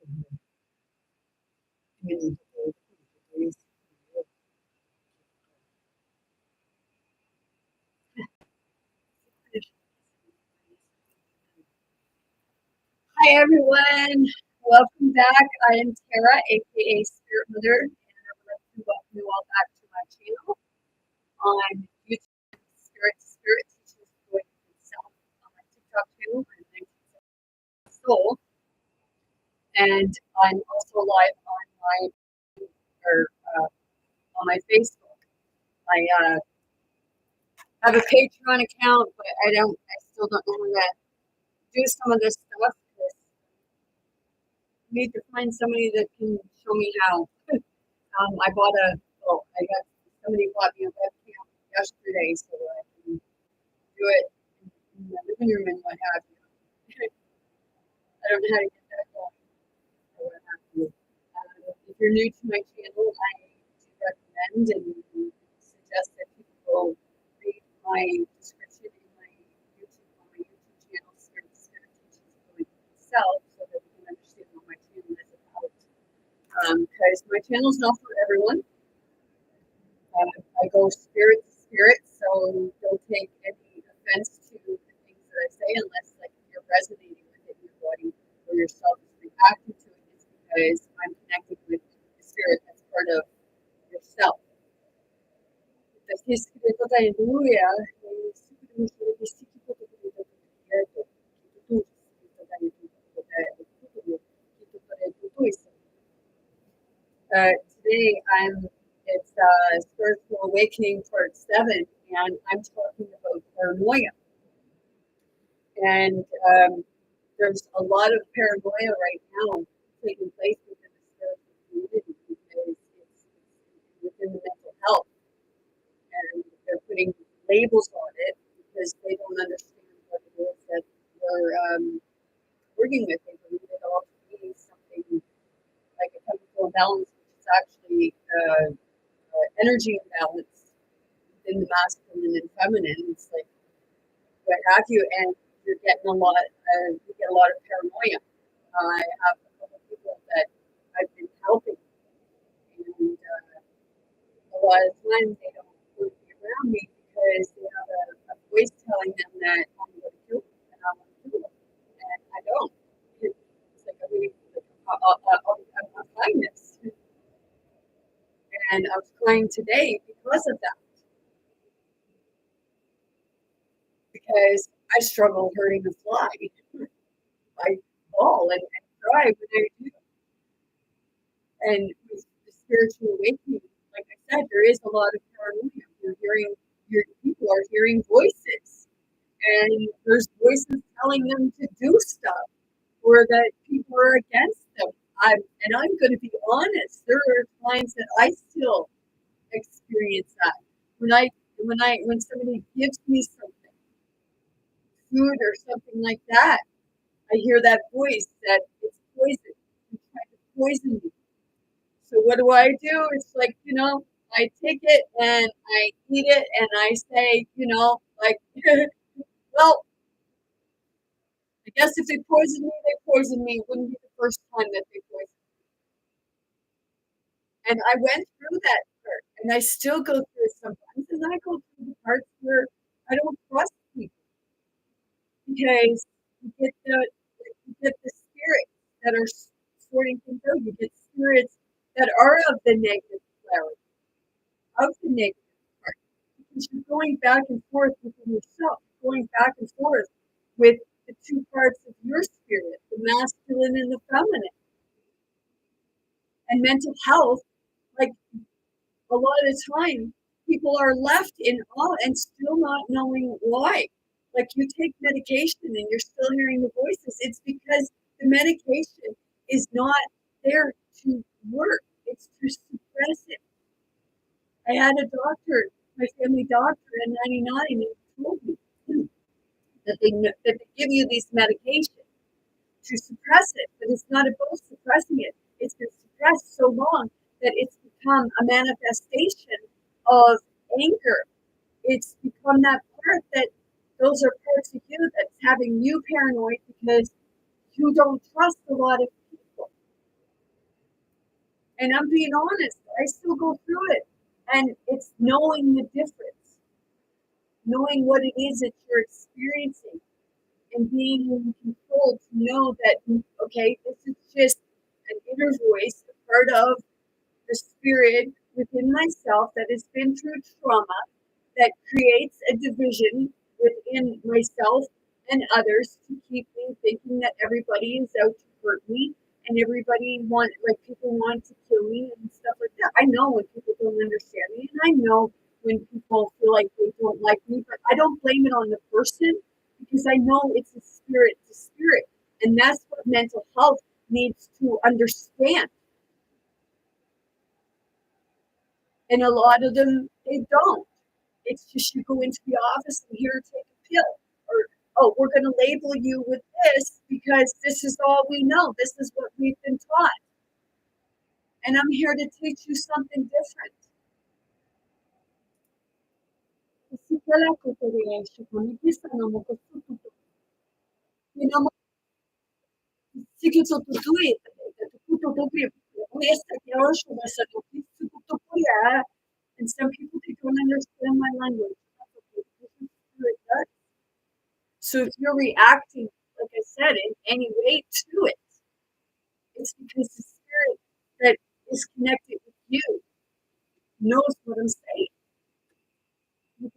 Mhm. Quindi Hi everyone, welcome back. I am Tara, aka Spirit Mother, and I would like to welcome you all back to my channel on YouTube. Spirit to Spirit teaches going itself on my TikTok too. I'm 19 soul, and I'm also live on my or on my Facebook. I have a Patreon account, but I still don't know how to do some of this stuff because I need to find somebody that can show me how. I bought I got somebody bought me a webcam yesterday so that I can do it in the living room and what have you. I don't know how to get that going or what have you. If you're new to my channel, I do recommend and suggest that people read my description in my YouTube channel, Spirit to Spirit Teachings Going Itself, so that we can understand what my channel is about. Because my channel is not for everyone. I go spirit to spirit, so don't take any offense to the things that I say unless like you're resonating with it in your body or yourself is reacting to it. It's because I'm connected with the spirit that's part of yourself. Today it's Spiritual Awakening Part 7, and I'm talking about paranoia. And there's a lot of paranoia right now taking place within the spiritual community because it's within the mental health, and they're putting labels on it because they don't understand what it is that we're working with. They believe it all to be something like a chemical imbalance, which is actually energy imbalance within the masculine and feminine. It's like what have you, and you're getting a lot. You get a lot of paranoia. I have a couple of people that I've been helping, and a lot of times they don't want to be around me because they have a voice telling them that I'm going to kill them and I want to kill them, and I don't. It's like I'm not fine this, and I was crying today because of that, because I struggle hurting a fly. I fall and cry when I do. And with the spiritual awakening, like I said, there is a lot of paranoia. People are hearing voices, and there's voices telling them to do stuff, or that people are against them. I'm going to be honest. There are times that I still experience that when somebody gives me something, food or something like that. I hear that voice that it's poison. It's trying to poison me. So what do? It's like, I take it and I eat it and I say, like, well, I guess if they poison me, they poison me. It wouldn't be the first time that they poison me. And I went through that part and I still go through it sometimes. And I go through the parts where I don't trust people because you get the spirits that are sorting things out. You get spirits that are of the negative clarity, of the negative part. Because you're going back and forth within yourself, going back and forth with the two parts of your spirit, the masculine and the feminine. And mental health, like a lot of the time, people are left in awe and still not knowing why. Like you take medication and you're still hearing the voices. It's because the medication is not there to work. It's to suppress it. I had a doctor, my family doctor in '99, and he told me that they give you these medications to suppress it, but it's not about suppressing it. It's been suppressed so long that it's become a manifestation of anger. It's become that part that those are parts of you that's having you paranoid because you don't trust a lot of people. And I'm being honest, I still go through it. And it's knowing the difference, knowing what it is that you're experiencing, and being in control to know that, okay, this is just an inner voice, a part of the spirit within myself that has been through trauma that creates a division within myself and others to keep me thinking that everybody is out to hurt me and everybody like people want to kill me and stuff like that. I know when people don't understand me, and I know when people feel like they don't like me, but I don't blame it on the person because I know it's a spirit to spirit. And that's what mental health needs to understand. And a lot of them, they don't. It's just you go into the office and here, take a pill. Or, oh, we're going to label you with this because this is all we know. This is what we've been taught. And I'm here to teach you something different. And some people, they don't understand my language. So if you're reacting, like I said, in any way to it, it's because the spirit that is connected with you knows what I'm saying. And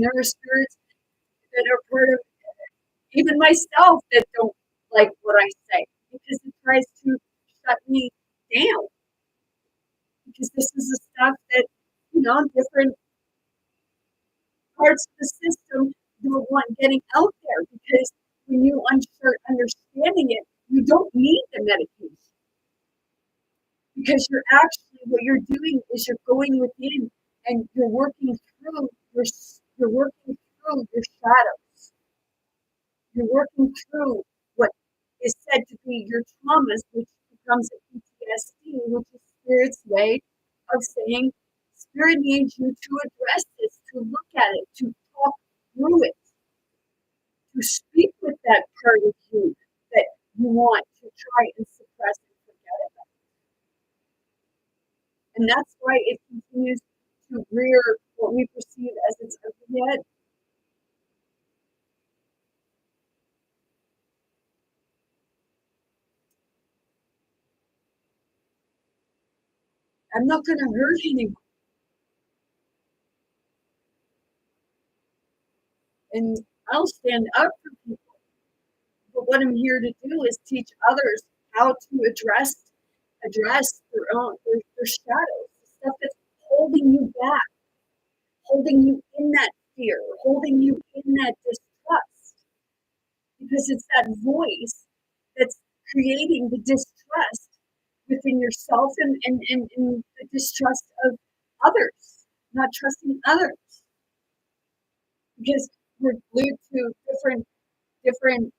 there are spirits that are part of even myself that don't like what I say because it tries to shut me down. Because this is the stuff that, different parts of the system don't want getting out there because when you start understanding it, you don't need the medication because you're actually what you're doing is you're going within and you're working through you're working through your shadows. You're working through what is said to be your traumas, which becomes a PTSD, which is Spirit's way of saying Spirit needs you to address this, to look at it, to talk through it, to speak with that part of you that you want to try and suppress and forget about. And that's why it continues to rear what we perceive as its ugly head. I'm not going to hurt anyone. And I'll stand up for people. But what I'm here to do is teach others how to address their shadows, the stuff that's holding you back, holding you in that fear, holding you in that distrust. Because it's that voice that's creating the distrust within yourself and the distrust of others, not trusting others. Because we're glued to different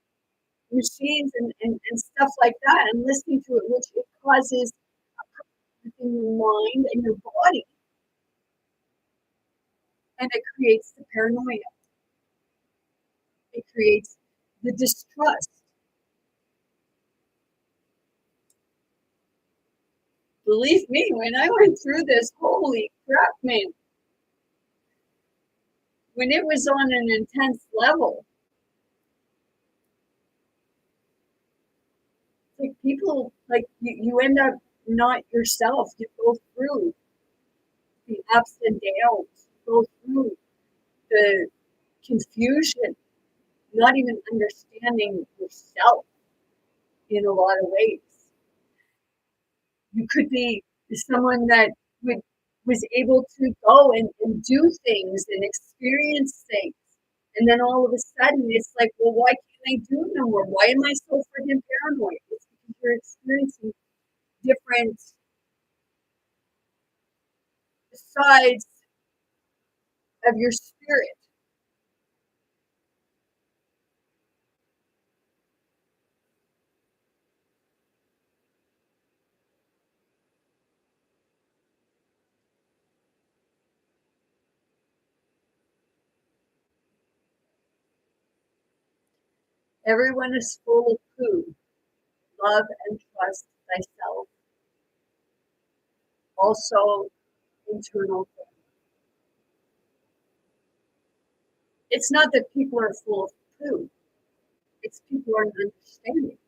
machines and stuff like that and listening to it, which it causes within your mind and your body, and it creates the paranoia. It creates the distrust. Believe me, when I went through this, holy crap, man, when it was on an intense level, like people, like you end up not yourself. You go through the ups and downs, you go through the confusion, not even understanding yourself in a lot of ways. You could be someone that would was able to go and do things and experience things. And then all of a sudden it's like, well, why can't I do it no more? Why am I so freaking paranoid? It's because you're experiencing different sides of your spirit. Everyone is full of poo. love and trust thyself. Also, internal thing. It's not that people are full of poo. It's people aren't understanding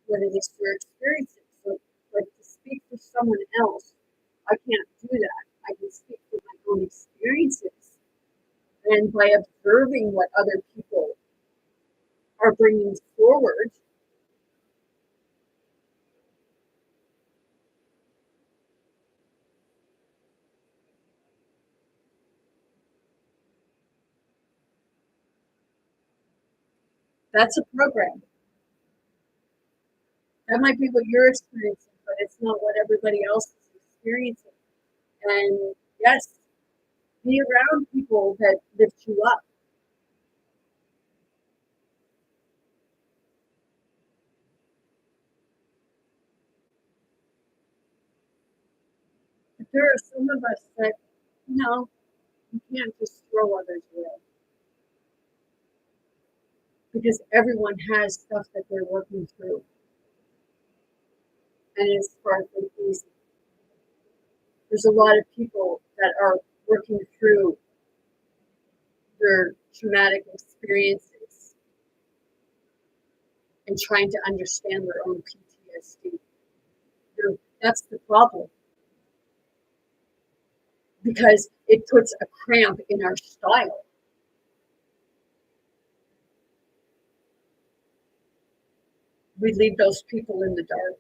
what it is they're experiencing. So, like to speak for someone else, I can't do that. I can speak for my own experiences, and by observing what other people are bringing forward, that's a program. That might be what you're experiencing, but it's not what everybody else is experiencing. And yes, be around people that lift you up. But there are some of us that, no, you can't just throw others away because everyone has stuff that they're working through, and it's far from easy. There's a lot of people that are working through their traumatic experiences and trying to understand their own PTSD. That's the problem because it puts a cramp in our style. We leave those people in the dark.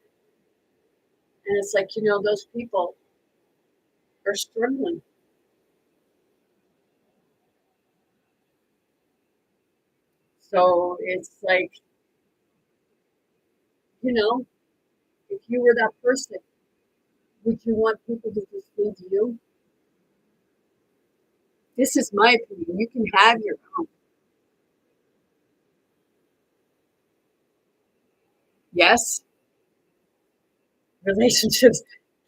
And it's like, those people are struggling. So it's like, if you were that person, would you want people to just leave you? This is my opinion. You can have your own. Yes, relationships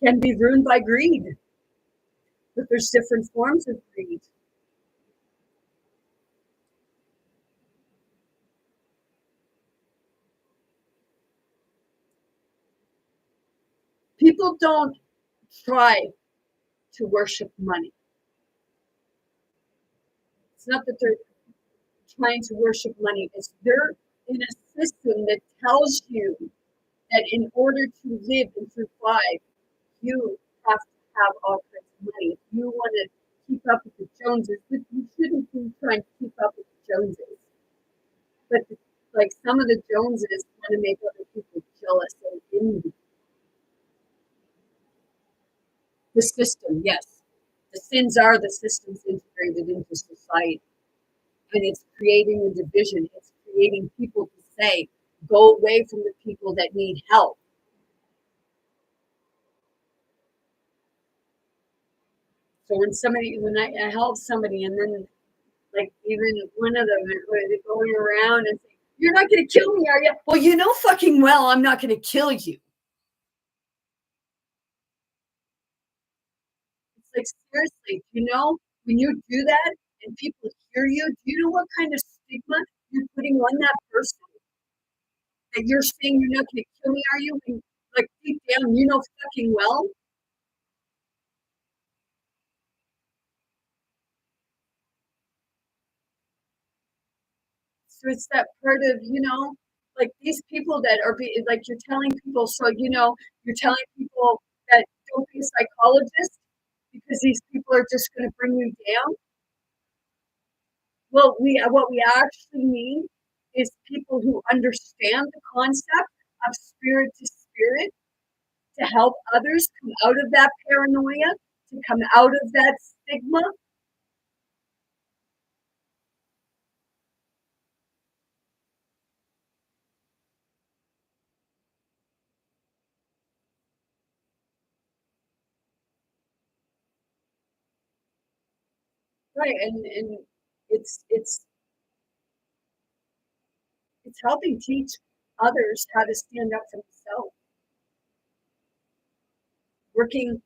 can be ruined by greed, but there's different forms of greed. People don't try to worship money. It's not that they're trying to worship money. It's they're in a system that tells you that in order to live and survive, you have to have all kinds of money. If you want to keep up with the Joneses, but you shouldn't be trying to keep up with the Joneses. But like some of the Joneses want to make other people jealous and envy. The system, yes. The sins are the systems integrated into society. And it's creating a division. It's creating people to say, go away from the people that need help. So when I help somebody, and then like even one of them, they're going around and saying, "You're not going to kill me, are you?" Well, you know fucking well I'm not going to kill you. It's like seriously, when you do that and people hear you, do you know what kind of stigma you're putting on that person? That you're saying you're not going to kill me, are you? And like deep down, you know fucking well. So it's that part of, like these people that are like you're telling people, so you're telling people that don't be a psychologist because these people are just going to bring you down. Well, what we actually need is people who understand the concept of spirit to spirit to help others come out of that paranoia, to come out of that stigma. Right, and it's it's helping teach others how to stand up for themselves, working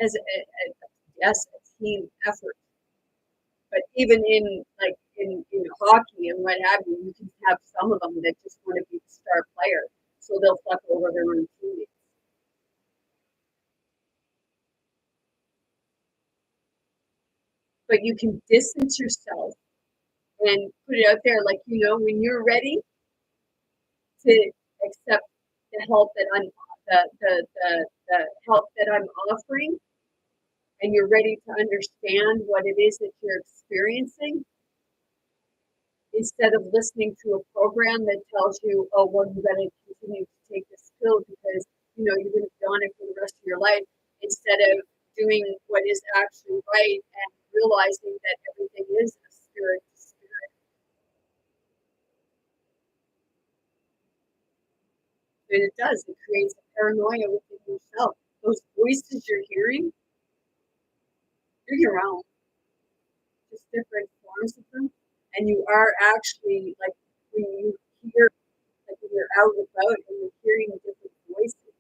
as yes, a team effort. But even in like in hockey and what have you, you can have some of them that just want to be the star player. so they'll fuck over their own teammates. But you can distance yourself and put it out there, like, when you're ready to accept the help that I'm the help that I'm offering, and you're ready to understand what it is that you're experiencing, instead of listening to a program that tells you, oh, well, you got to continue to take this pill because you're going to be on it for the rest of your life, instead of doing what is actually right and realizing that everything is a spirit to spirit. And it does. It creates a paranoia within yourself. Those voices you're hearing, you're your own, just different forms of them. And you are actually, like, when you hear, like, when you're out and about and you're hearing different voices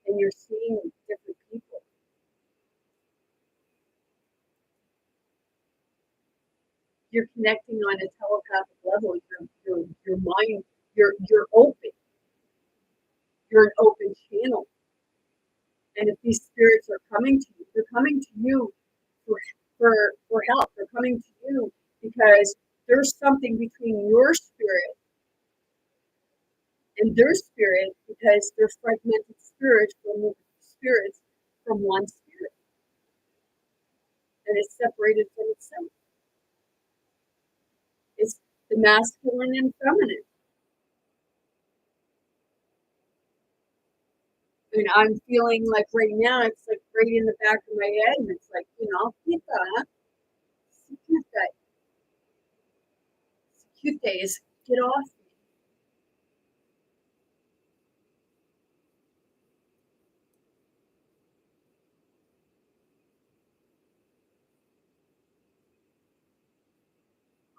and you're seeing different people, you're connecting on a telepathic level. Your mind, you're open. You're an open channel. And if these spirits are coming to you, they're coming to you for help. They're coming to you because there's something between your spirit and their spirit, because they're fragmented spirits from one spirit, and it's separated from itself. It's the masculine and feminine. And I'm feeling like right now, it's like right in the back of my head, and it's like, Pita, cute days, get off me.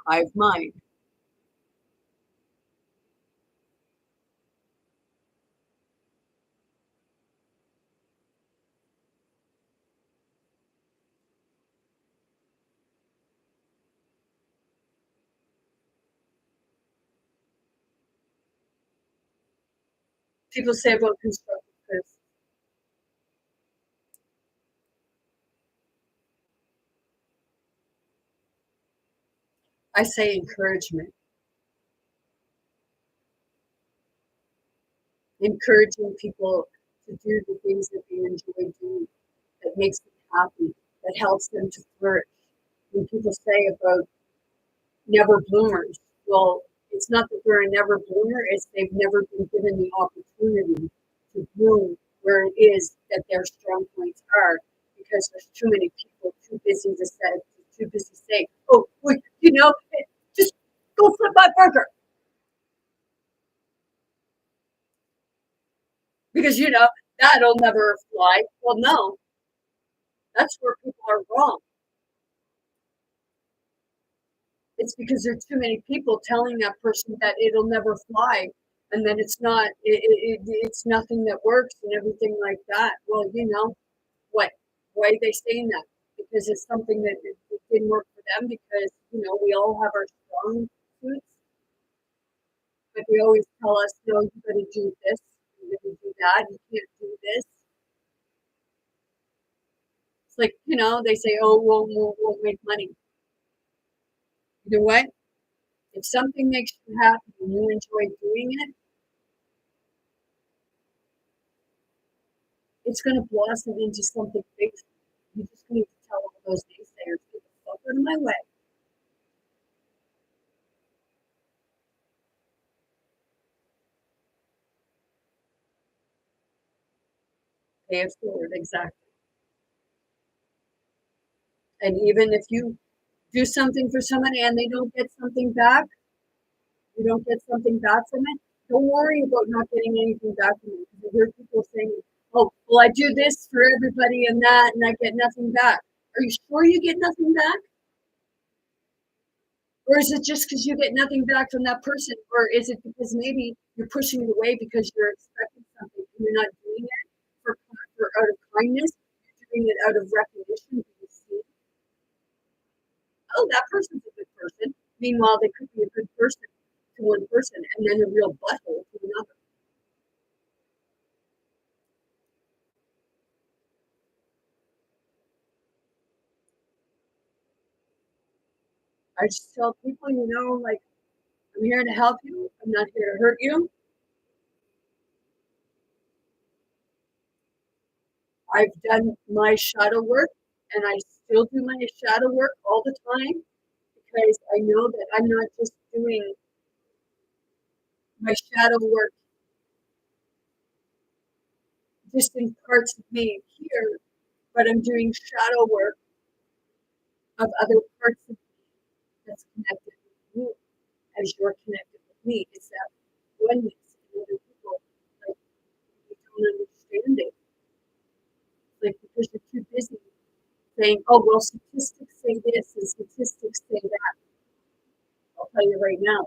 Hive mind. People say about constructive criticism. I say encouragement. Encouraging people to do the things that they enjoy doing, that makes them happy, that helps them to flourish. When people say about never bloomers, well, it's not that they're a never bloomer, it's they've never been given the opportunity to bloom where it is that their strong points are, because there's too many people too busy to say, oh, wait, just go flip my burger. Because that'll never fly. Well, no, that's where people are wrong. It's because there are too many people telling that person that it'll never fly, and that it's not. It's nothing that works and everything like that. Well, what? Why are they saying that? Because it's something that it didn't work for them. Because we all have our strong suits, but they always tell us, no, you got to do this, you got to do that, you can't do this. It's like they say, oh, we'll make money. You know what? If something makes you happy and you enjoy doing it, it's going to blossom into something big. You just need to tell all those naysayers, get the fuck out of my way. Pay it forward, exactly. And even if you do something for somebody and they don't get something back, you don't get something back from it, don't worry about not getting anything back from it. Because I hear people saying, oh, well, I do this for everybody and that, and I get nothing back. Are you sure you get nothing back? Or is it just because you get nothing back from that person? Or is it because maybe you're pushing it away because you're expecting something and you're not doing it for out of kindness? You're doing it out of recognition. You see, oh, that person's a good person. Meanwhile, they could be a good person to one person and then a real butthole to another. I just tell people, like, I'm here to help you. I'm not here to hurt you. I've done my shadow work and I still do my shadow work all the time because I know that I'm not just doing my shadow work just in parts of me here, but I'm doing shadow work of other parts of me that's connected with you as you're connected with me. It's that oneness in other people. Like, you don't understand it. Like, because you're too busy saying, oh, well, statistics say this and statistics say that. I'll tell you right now,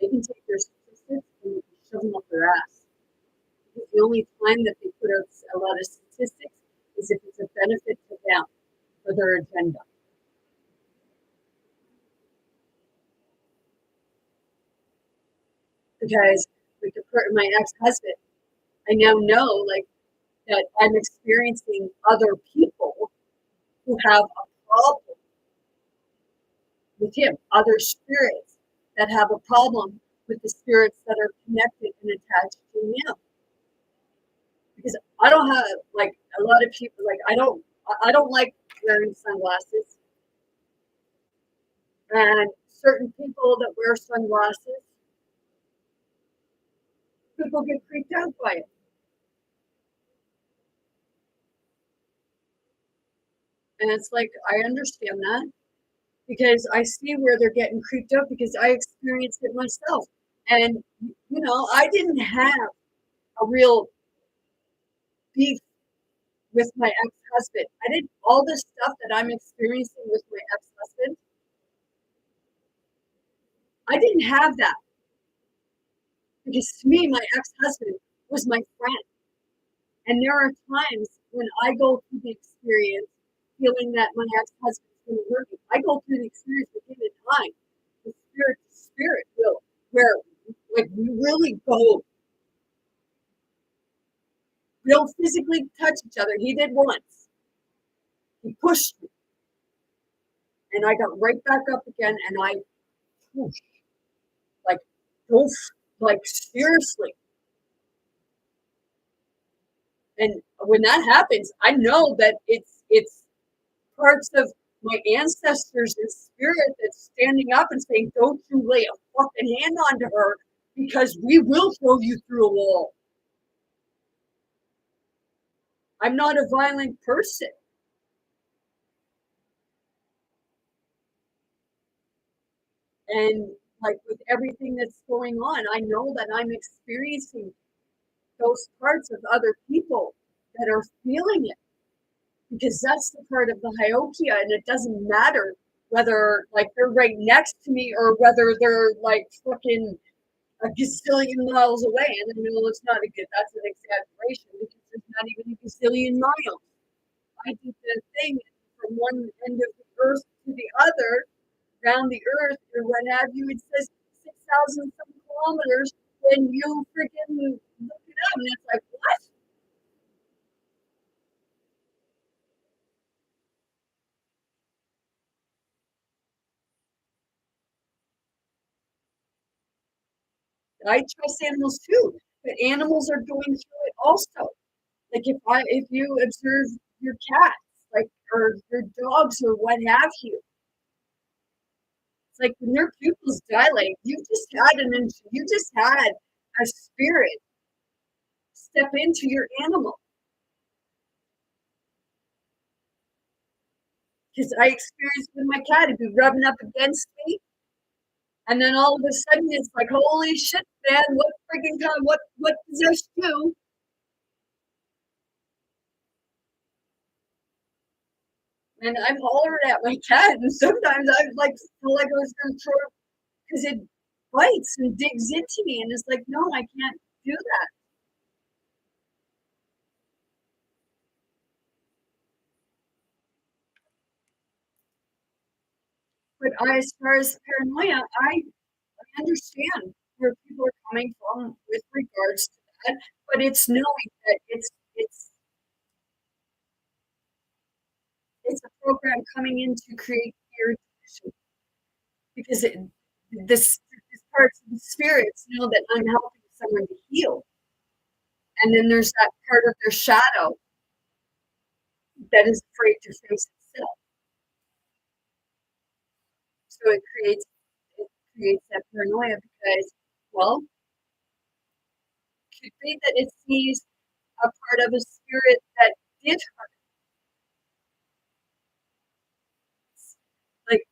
they can take their statistics and shove them up their ass. Because the only time that they put out a lot of statistics is if it's a benefit to them for their agenda. Because with my ex-husband, I now know like that I'm experiencing other people who have a problem with him, other spirits that have a problem with the spirits that are connected and attached to him. Because I don't have like a lot of people like I don't like wearing sunglasses. And certain people that wear sunglasses, people get freaked out by it. And it's like I understand that because I see where they're getting creeped out because I experienced it myself. And I didn't have a real beef with my ex-husband. I did all the stuff that I'm experiencing with my ex-husband. I didn't have that because to me, my ex-husband was my friend. And there are times when I go through the experience feeling that my ex-husband's going to hurt me. I go through the experience with him in time. The spirit to spirit will, where like we really go. We don't physically touch each other. He did once. He pushed me. And I got right back up again and I whoosh, like oof, like seriously. And when that happens, I know that it's parts of my ancestors in spirit that's standing up and saying, don't you lay a fucking hand onto her because we will throw you through a wall. I'm not a violent person. And like with everything that's going on, I know that I'm experiencing those parts of other people that are feeling it because that's the part of the Hiokia, and it doesn't matter whether like they're right next to me or whether they're like fucking a gazillion miles away. And I know it's not a good, that's an exaggeration because there's not even a gazillion miles. I did the thing from one end of the earth to the other, around the earth, or what have you. It says 6,000 some kilometers. When you freaking look it up, and it's like, what? I trust animals too, but animals are going through it also. Like if you observe your cats, like or your dogs or what have you, it's like when their pupils dilate, you just had a spirit step into your animal. Because I experienced with my cat, it'd be rubbing up against me, and then all of a sudden it's like, holy shit, man, what freaking time, what possessed you? And I'm hollering at my cat, and sometimes I like feel like I was gonna throw because it bites and digs into me, and it's like, no, I can't do that. But as far as paranoia, I understand where people are coming from with regards to that, but it's knowing that it's a program coming in to create fear. because this parts of the spirits know that I'm helping someone to heal. And then there's that part of their shadow that is afraid to face itself. So it creates that paranoia because, well, could be that it sees a part of a spirit that did hurt. Like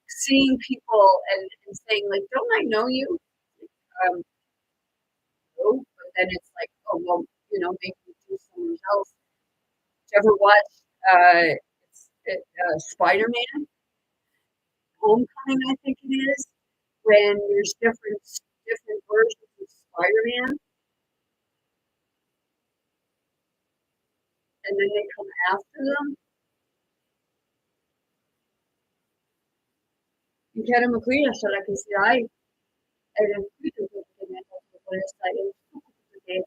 seeing people and saying, like, don't I know you? Um, no, but then it's like, oh well, maybe you do someone else. Did you ever watch Spider-Man Homecoming, I think it is, when there's different versions of Spider-Man, and then they come after them. Chiaramente qui sarà che se hai è riuscito a poter stare perché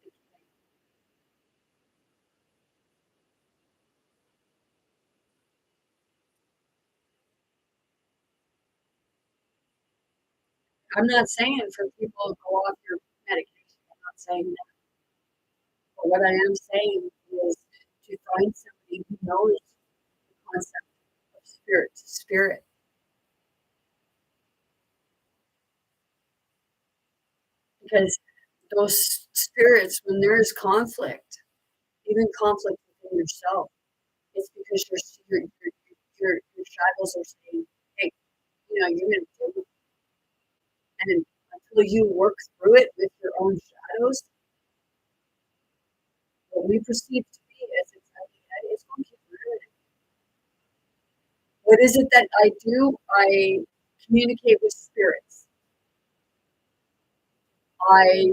I'm not saying for people to go off your medication. I'm not saying that. But what I am saying is to find somebody who knows the concept of spirit to spirit. Because those spirits, when there is conflict, even conflict within yourself, it's because your shadows are saying, hey, you're going to do it. And until you work through it with your own shadows, what we perceive to be as it's going to keep hurting. What is it that I do? I communicate with spirits. I've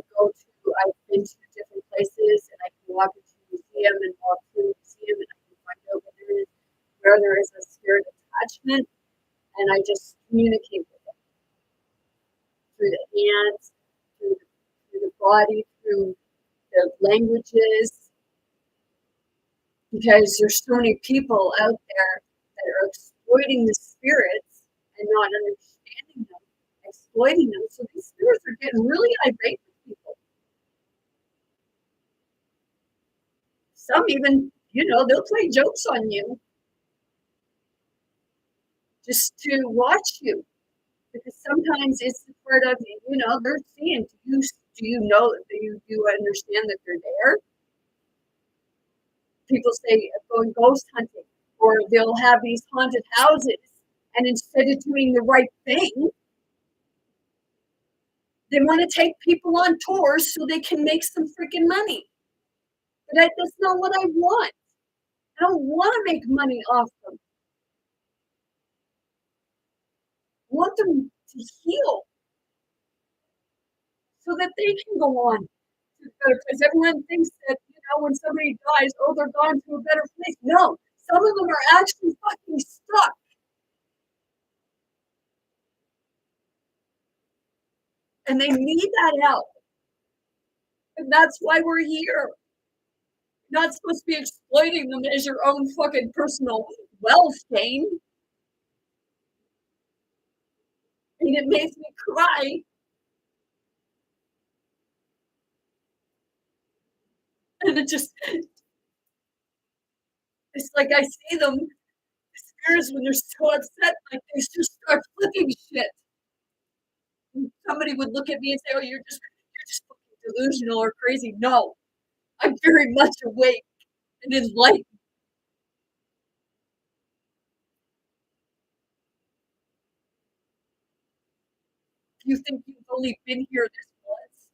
been to different places and I can walk into a museum and walk through the museum and I can find out where there is a spirit attachment and I just communicate with it through the hands, through the body, through the languages, because there's so many people out there that are exploiting the spirits and not understanding them, exploiting them. So these spirits are getting really irate with people. Some even, they'll play jokes on you just to watch you. Because sometimes it's the part of, they're seeing, do you know, do you understand that they're there? People say going ghost hunting, or they'll have these haunted houses, and instead of doing the right thing, they want to take people on tours so they can make some freaking money. But that's not what I want. I don't want to make money off them. I want them to heal so that they can go on to a better place. Everyone thinks that, when somebody dies, oh, they're gone to a better place. No, some of them are actually fucking stuck. And they need that help. And that's why we're here. You're not supposed to be exploiting them as your own fucking personal wealth gain. And it makes me cry. And it's like I see them, the spirits, when they're so upset, like they just start flipping shit. And somebody would look at me and say, oh, you're just fucking delusional or crazy. No, I'm very much awake and enlightened. You think you've only been here this once?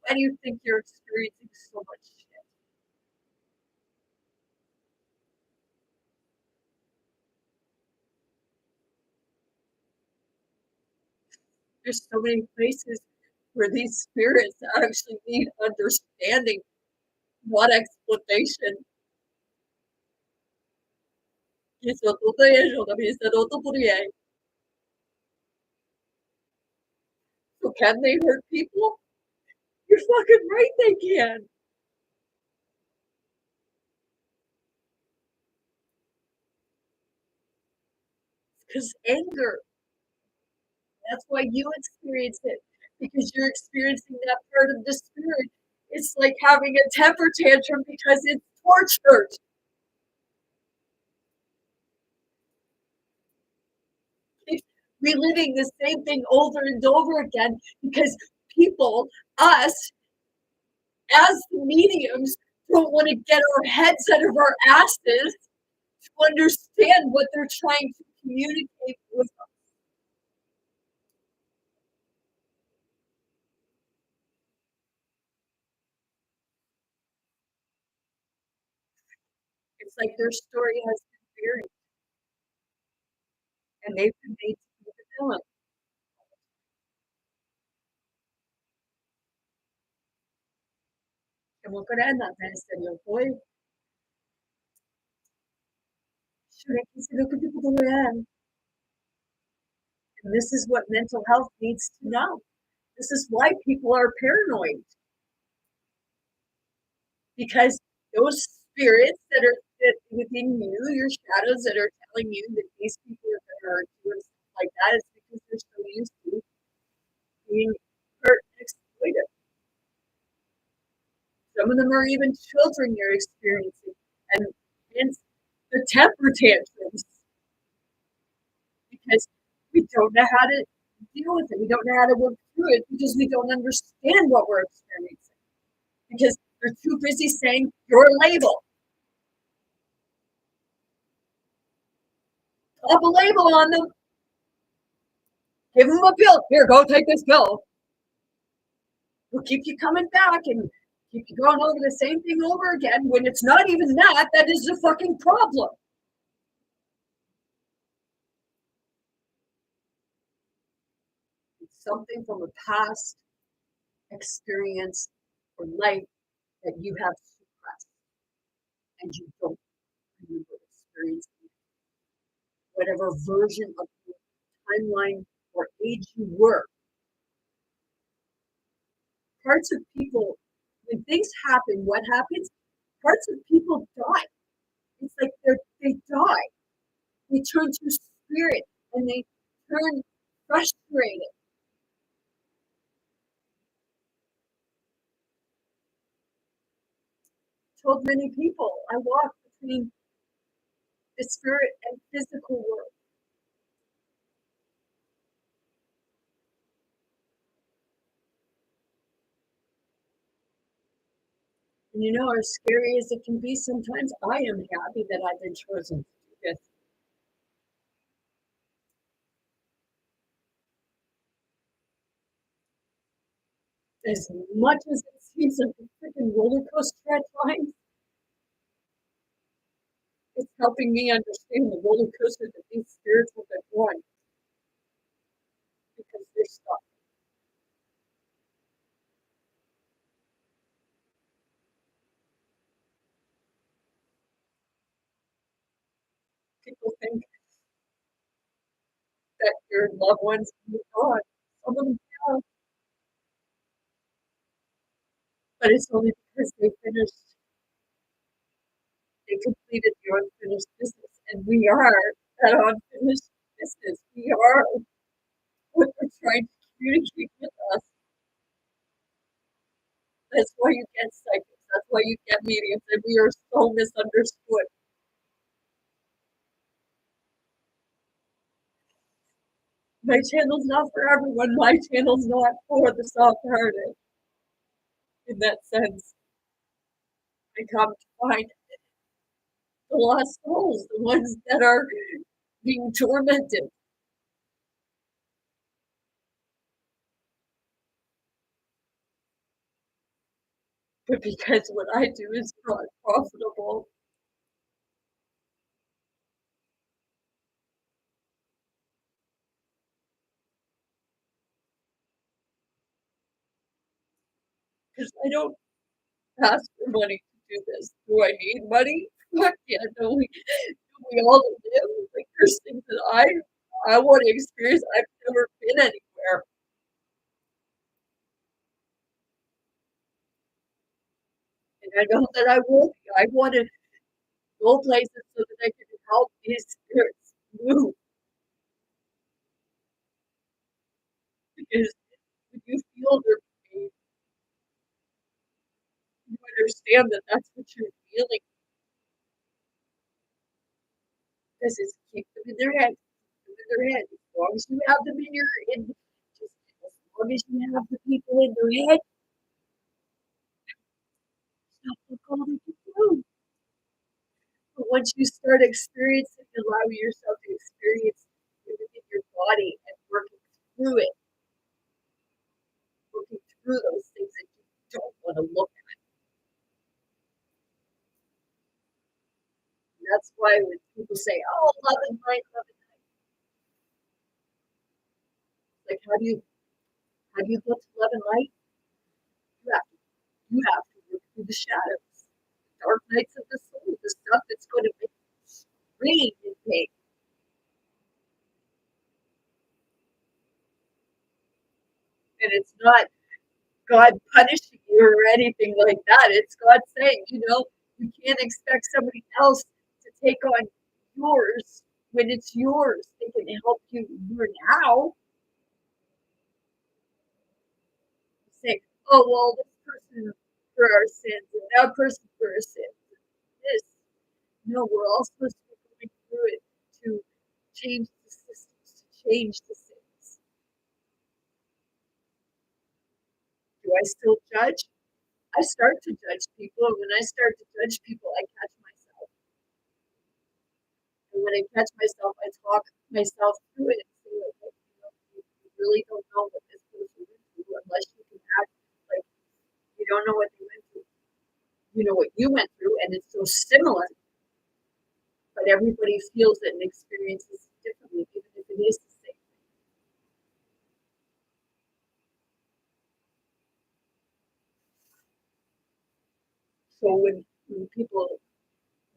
Why do you think you're experiencing so much shit? There's so many places where these spirits actually need understanding, not explanation. So can they hurt people? You're fucking right they can. Because anger, that's why you experience it, because you're experiencing that part of the spirit. It's like having a temper tantrum because it's tortured. It's reliving the same thing over and over again because people, us, as the mediums, don't want to get our heads out of our asses to understand what they're trying to communicate with us. It's like their story has been buried and they've been made to be the villain. Como Corena, serio, foi? Sure, and this is what mental health needs to know. This is why people are paranoid. Because those spirits that within you, your shadows that are telling you that these people are doing stuff like that, is because they're so used to being hurt and exploited. Some of them are even children you're experiencing, and hence the temper tantrums because we don't know how to deal with it. We don't know how to work through it because we don't understand what we're experiencing. Because they're too busy saying you're a label. Pop a label on them. Give them a pill. Here, go take this pill. We'll keep you coming back and keep you going over the same thing over again when it's not even that. That is the fucking problem. It's something from a past experience or life that you have suppressed and you don't remember experiencing whatever version of your timeline or age you were. Parts of people, when things happen, what happens? Parts of people die. It's like they die. They turn to spirit and they turn frustrated. Told many people I walk between the spirit and physical world. And you know, as scary as it can be, sometimes I am happy that I've been chosen to do this. As much as it seems like a freaking roller coaster at times, it's helping me understand the roller coaster that these spirits have been on because they're stuck. People think that your loved ones moved on. Some of them have, but it's only because they completed the unfinished business, and we are that unfinished business. We are what they're trying to communicate with us. That's why you get psychics. That's why you get mediums, and we are so misunderstood. My channel's not for everyone. My channel's not for the soft-hearted. In that sense, I come to find the lost souls, the ones that are being tormented. But because what I do is not profitable, because I don't ask for money to do this. Do I need money? Fuck yeah, no, we all live. Like there's things that I want to experience. I've never been anywhere. And I know that I will be. I want to go places so that I can help these spirits move. Because when you feel their pain, you understand that that's what you're feeling. Because it's keep them in their head, keep them in their head. As long as you have them in your in, just as long as you have the people in their head, that's all they can do. But once you start experiencing, allowing yourself to experience it within your body and through it, working through those things that you don't want to look at. And that's why when people say, "Oh, love and light, love and light," like how do you go to love and light? You have to you have to work through the shadows, the dark nights of the soul, the stuff that's going to make you scream in pain. And it's not God punishing you or anything like that. It's God saying, you can't expect somebody else to take on yours when it's yours. They can help you now. Say, oh, well, this person for our sins and that person for our sins. This. No, we're all supposed to be going through it to change the systems, to change the sins. Do I still judge? I start to judge people, and when I start to judge people, I catch myself. And when I catch myself, I talk myself through it and say, like, hey, you really don't know what this person went through unless you can act like you don't know what they went through. You know what you went through, and it's so similar, but everybody feels it and experiences it differently, even if it is the same. So when people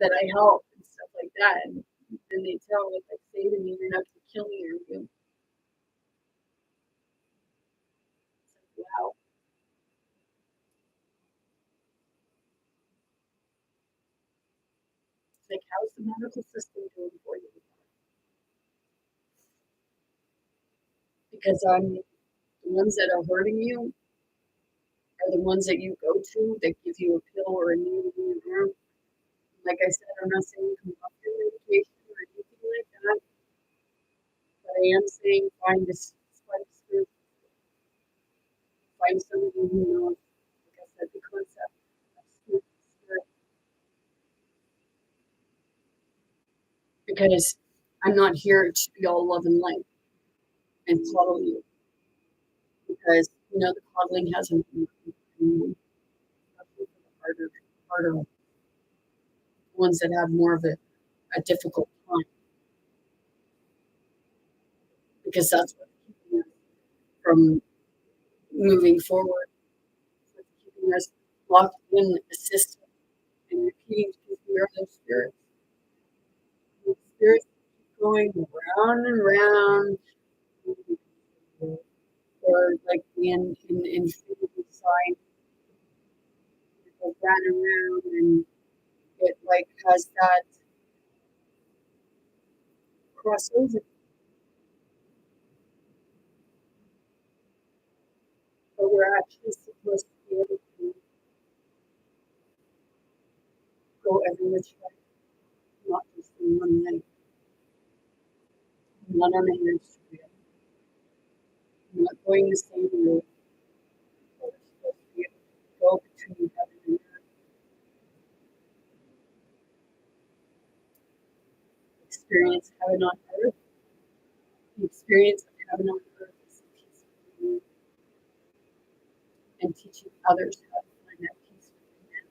that I help and stuff like that, and then they tell me, like, say to me, "You're not going to kill me," or you, like, wow, it's like, how's the medical system doing for you? Because the ones that are hurting you are the ones that you go to that give you a pill or a needle in your arm. Like I said, I'm not saying come off your medication or anything like that, but I am saying find somebody who knows, like I said, the concept of spirit, because I'm not here to be all love and light and coddle you, because the coddling hasn't been harder ones that have more of a difficult time, because that's what's keeping us from moving forward, what's keeping us locked in a system and repeating, because we are those spirits. The spirits keep going round and round, or like the infinity sign, it goes round and round, and it like has that crossover. But we're actually supposed to be able to go every which way, not just in one lane, not on a hamster wheel, not going the same route, but we're supposed to be able to go between heaven and earth, experience heaven on earth. The experience of heaven on earth is the peace of mind, and teaching others how to find that peace within them.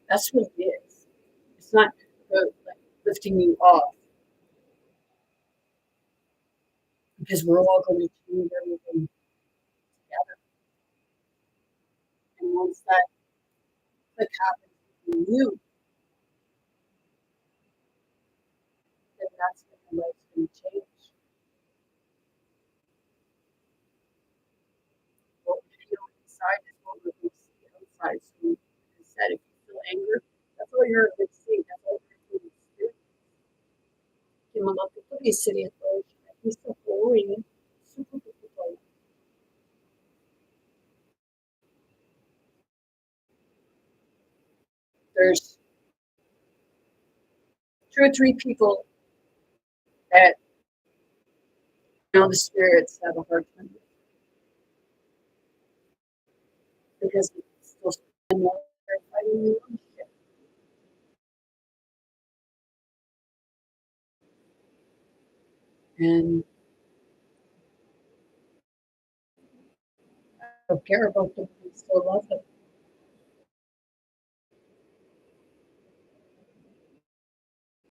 That's what it is. It's not about like lifting you off, because we're all going to change everything together. And once that click happens within you, then that's when your life's going to change. What we feel inside is what we're going to see outside. So, like I said, if you feel anger, that's all you're going to see. That's all you're going to experience. Che mi ha detto che seria oggi, questo poi super there's 2 or 3 people that the spirits have a hard time with because it's still fighting their own shit. And I don't care about them. I still love them.